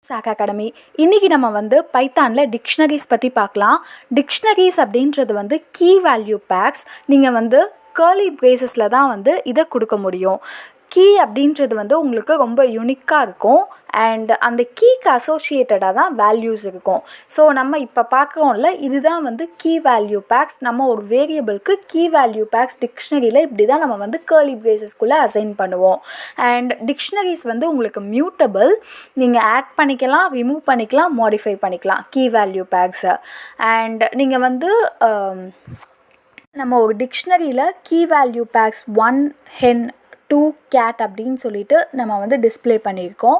SAK ACADEMY. இன்னைக்கு நம்ம வந்து பைத்தானில் டிக்ஷனரிஸ் பற்றி பார்க்கலாம். டிக்ஷனரிஸ் அப்படின்றது வந்து கீ வேல்யூ பேக்ஸ். நீங்கள் வந்து கர்லி பிரேசஸில் தான் வந்து இதை கொடுக்க முடியும். கீ அப்படின்றது வந்து உங்களுக்கு ரொம்ப யூனிக்காக இருக்கும் அண்ட் அந்த கீக்கு அசோசியேட்டடாக தான் வேல்யூஸ் இருக்கும். ஸோ நம்ம இப்போ பார்க்குறோம்ல, இதுதான் வந்து கீ வேல்யூ பேக்ஸ். நம்ம ஒரு வேரியபிளுக்கு கீ வேல்யூ பேக்ஸ் டிக்ஷனரியில் இப்படி தான் நம்ம வந்து கர்லி பிரேசஸ்குள்ளே அசைன் பண்ணுவோம். அண்ட் டிக்ஷனரிஸ் வந்து உங்களுக்கு மியூட்டபிள், நீங்கள் ஆட் பண்ணிக்கலாம், ரிமூவ் பண்ணிக்கலாம், மாடிஃபை பண்ணிக்கலாம் கீ வேல்யூ பேக்ஸை. அண்ட் நீங்கள் வந்து நம்ம ஒரு டிக்ஷனரியில் key value packs 1 hen 2 cat அப்படின்னு சொல்லிட்டு நம்ம வந்து டிஸ்பிளே பண்ணியிருக்கோம்.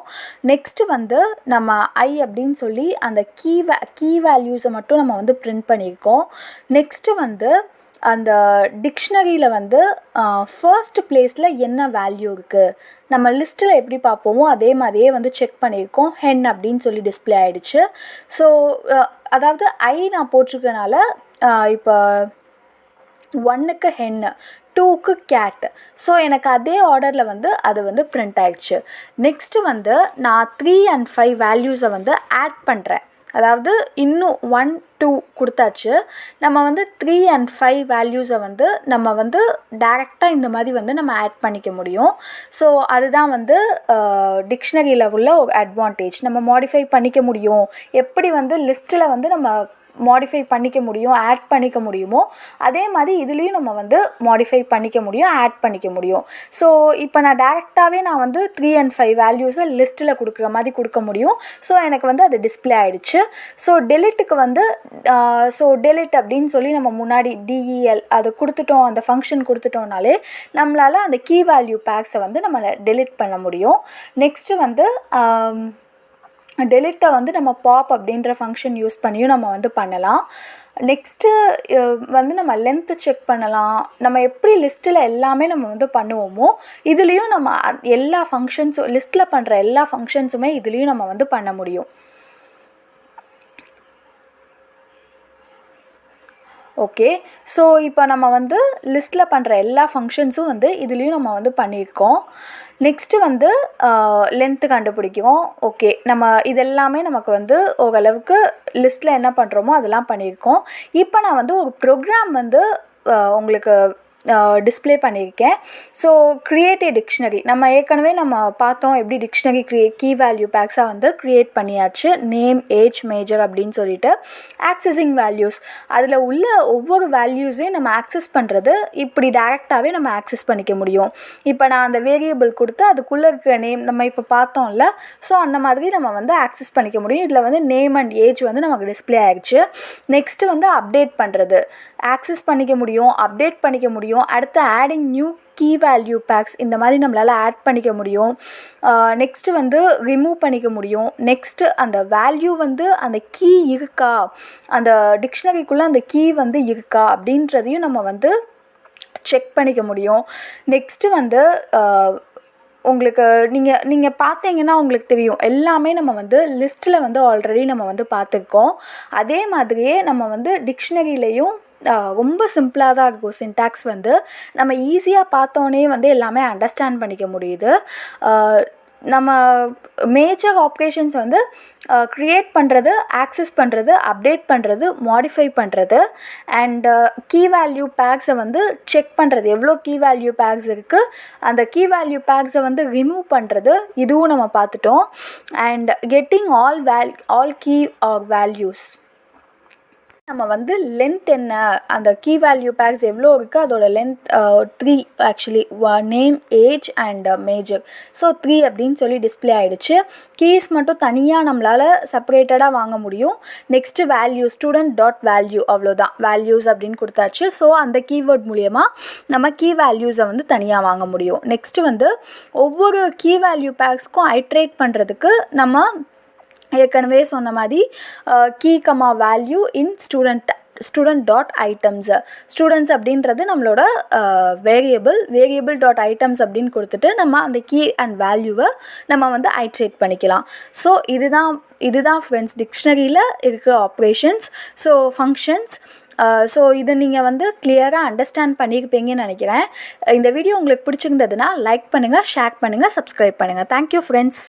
நெக்ஸ்ட்டு வந்து நம்ம அப்படின்னு சொல்லி அந்த கீ வேல்யூஸை மட்டும் நம்ம வந்து பிரிண்ட் பண்ணியிருக்கோம். நெக்ஸ்ட்டு வந்து அந்த டிக்ஷனரியில் வந்து ஃபர்ஸ்ட் பிளேஸில் என்ன வேல்யூ இருக்குது, நம்ம லிஸ்ட்டில் எப்படி பார்ப்போமோ அதே மாதிரியே வந்து செக் பண்ணியிருக்கோம். ஹென் அப்படின்னு சொல்லி டிஸ்பிளே ஆகிடுச்சு. ஸோ அதாவது நான் போட்டிருக்கனால இப்போ 1க்கு ஹென்னு, 2க்கு கேட். ஸோ எனக்கு அதே ஆர்டரில் வந்து அது வந்து பிரிண்ட் ஆகிடுச்சு. நெக்ஸ்ட்டு வந்து நான் 3 and 5 வேல்யூஸை வந்து ஆட் பண்ணுறேன். அதாவது இன்னும் 1 2 கொடுத்தாச்சு. நம்ம வந்து 3 and 5 வேல்யூஸை வந்து நம்ம வந்து டைரெக்டாக இந்த மாதிரி வந்து நம்ம ஆட் பண்ணிக்க முடியும். ஸோ அதுதான் வந்து டிக்ஷனரியில் உள்ள ஒரு அட்வான்டேஜ். நம்ம மாடிஃபை பண்ணிக்க முடியும். எப்படி வந்து லிஸ்ட்டில் வந்து நம்ம மாடிஃபை பண்ணிக்க முடியும், ஆட் பண்ணிக்க முடியுமோ அதே மாதிரி இதுலேயும் நம்ம வந்து மாடிஃபை பண்ணிக்க முடியும், ஆட் பண்ணிக்க முடியும். ஸோ இப்போ நான் டேரெக்டாகவே நான் வந்து 3 and 5 வேல்யூஸை லிஸ்ட்டில் கொடுக்குற மாதிரி கொடுக்க முடியும். ஸோ எனக்கு வந்து அது டிஸ்பிளே ஆகிடுச்சு. ஸோ டெலிட்டுக்கு வந்து டெலிட் அப்படின்னு சொல்லி நம்ம முன்னாடி DEL அது கொடுத்துட்டோம், அந்த ஃபங்க்ஷன் கொடுத்துட்டோம்னாலே நம்மளால் அந்த கீ வேல்யூ பேக்ஸை வந்து நம்ம டெலிட் பண்ண முடியும். நெக்ஸ்ட்டு வந்து டெலிட்டை வந்து நம்ம பாப் அப்படின்ற ஃபங்க்ஷன் யூஸ் பண்ணியும் நம்ம வந்து பண்ணலாம். நெக்ஸ்ட்டு வந்து நம்ம லென்த்து செக் பண்ணலாம். நம்ம எப்படி லிஸ்ட்டில் எல்லாமே நம்ம வந்து பண்ணுவோமோ இதுலேயும் நம்ம எல்லா ஃபங்க்ஷன்ஸும், லிஸ்ட்டில் பண்ணுற எல்லா ஃபங்க்ஷன்ஸுமே இதுலேயும் நம்ம வந்து பண்ண முடியும். ஓகே, ஸோ இப்போ நம்ம வந்து லிஸ்ட்டில் பண்ணுற எல்லா ஃபங்க்ஷன்ஸும் வந்து இதுலேயும் நம்ம வந்து பண்ணியிருக்கோம். நெக்ஸ்ட்டு வந்து லென்த்து கண்டுபிடிக்கிறோம். ஓகே, நம்ம இதெல்லாமே நமக்கு வந்து ஓரளவுக்கு லிஸ்ட்டில் என்ன பண்ணுறோமோ அதெல்லாம் பண்ணியிருக்கோம். இப்போ நான் வந்து ஒரு ப்ரோக்ராம் வந்து உங்களுக்கு டிஸ்பிளே பண்ணியிருக்கேன். ஸோ கிரியேட் ஏ டிக்ஷனரி. நம்ம ஏற்கனவே நம்ம பார்த்தோம் எப்படி டிக்ஷனரி கீ வேல்யூ பேக்ஸாக வந்து க்ரியேட் பண்ணியாச்சு. நேம், ஏஜ், மேஜர் அப்படின்னு சொல்லிட்டு ஆக்சஸிங் வேல்யூஸ். அதில் உள்ள ஒவ்வொரு வேல்யூஸையும் நம்ம ஆக்சஸ் பண்ணுறது இப்படி டைரெக்டாகவே நம்ம ஆக்சஸ் பண்ணிக்க முடியும். இப்போ நான் அந்த வேரியபிள் கொடுத்து அதுக்குள்ளே இருக்கிற நேம் நம்ம இப்போ பார்த்தோம்ல, ஸோ அந்த மாதிரி நம்ம வந்து ஆக்சஸ் பண்ணிக்க முடியும். இதில் வந்து நேம் அண்ட் ஏஜ் வந்து நமக்கு டிஸ்பிளே ஆகிடுச்சு. நெக்ஸ்ட்டு வந்து அப்டேட் பண்ணுறது, ஆக்சஸ் பண்ணிக்க முடியும், அப்டேட் பண்ணிக்க முடியும். அடுத்து adding new key value pairs, இந்த மாதிரி நம்மளால் ஆட் பண்ணிக்க முடியும். நெக்ஸ்ட்டு வந்து ரிமூவ் பண்ணிக்க முடியும். நெக்ஸ்ட்டு அந்த வேல்யூ வந்து அந்த கீ இருக்கா, அந்த டிக்ஷனரிக்குள்ளே அந்த கீ வந்து இருக்கா அப்படின்றதையும் நம்ம வந்து செக் பண்ணிக்க முடியும். நெக்ஸ்ட்டு வந்து உங்களுக்கு நீங்கள் பார்த்தீங்கன்னா உங்களுக்கு தெரியும், எல்லாமே நம்ம வந்து லிஸ்ட்டில் வந்து ஆல்ரெடி நம்ம வந்து பார்த்துருக்கோம். அதே மாதிரியே நம்ம வந்து டிக்ஷனரியிலையும் ரொம்ப சிம்பிளாக தான் இருக்கும். சின்டாக்ஸ் வந்து நம்ம ஈஸியாக பார்த்தோன்னே வந்து எல்லாமே அண்டர்ஸ்டாண்ட் பண்ணிக்க முடியுது. நம்ம மேஜர் ஆப்ரேஷன்ஸ் வந்து க்ரியேட் பண்ணுறது, ஆக்சஸ் பண்ணுறது, அப்டேட் பண்ணுறது, மாடிஃபை பண்ணுறது அண்ட் கீ வேல்யூ பேக்ஸை வந்து செக் பண்ணுறது, எவ்வளோ கீ வேல்யூ பேக்ஸ் இருக்குது, அந்த கீ வேல்யூ பேக்ஸை வந்து ரிமூவ் பண்ணுறது, இதுவும் நம்ம பார்த்துட்டோம். And getting all key or values. நம்ம வந்து லென்த் என்ன, அந்த கீ வேல்யூ பேக்ஸ் எவ்வளோ இருக்குது அதோட length 3 actually, name, age and major. So 3 அப்படின்னு சொல்லி டிஸ்பிளே ஆகிடுச்சு. கீஸ் மட்டும் தனியாக நம்மளால் செப்பரேட்டடாக வாங்க முடியும். Next value, student dot value, அவ்வளோதான், வேல்யூஸ் அப்படின்னு கொடுத்தாச்சு. ஸோ அந்த கீவேர்ட் மூலயமா நம்ம கீ வேல்யூஸை வந்து தனியாக வாங்க முடியும். நெக்ஸ்ட்டு வந்து ஒவ்வொரு கீ வேல்யூ பேக்ஸ்க்கும் ஐட்ரேட் பண்ணுறதுக்கு நம்ம ஏற்கனவே சொன்ன மாதிரி key comma value in student dot items. Students அப்படின்றது நம்மளோட வேரியபிள் டாட் ஐட்டம்ஸ் அப்படின்னு கொடுத்துட்டு நம்ம அந்த கீ அண்ட் வேல்யூவை நம்ம வந்து ஐட்ரேட் பண்ணிக்கலாம். ஸோ இதுதான் ஃப்ரெண்ட்ஸ் டிக்ஷனரியில் இருக்கிற ஆப்ரேஷன்ஸ், ஸோ ஃபங்க்ஷன்ஸ். ஸோ இதை நீங்கள் வந்து கிளியராக அண்டர்ஸ்டாண்ட் பண்ணியிருப்பீங்கன்னு நினைக்கிறேன். இந்த வீடியோ உங்களுக்கு பிடிச்சிருந்ததுன்னா லைக் பண்ணுங்கள், ஷேர் பண்ணுங்கள், சப்ஸ்கிரைப் பண்ணுங்கள். Thank you friends.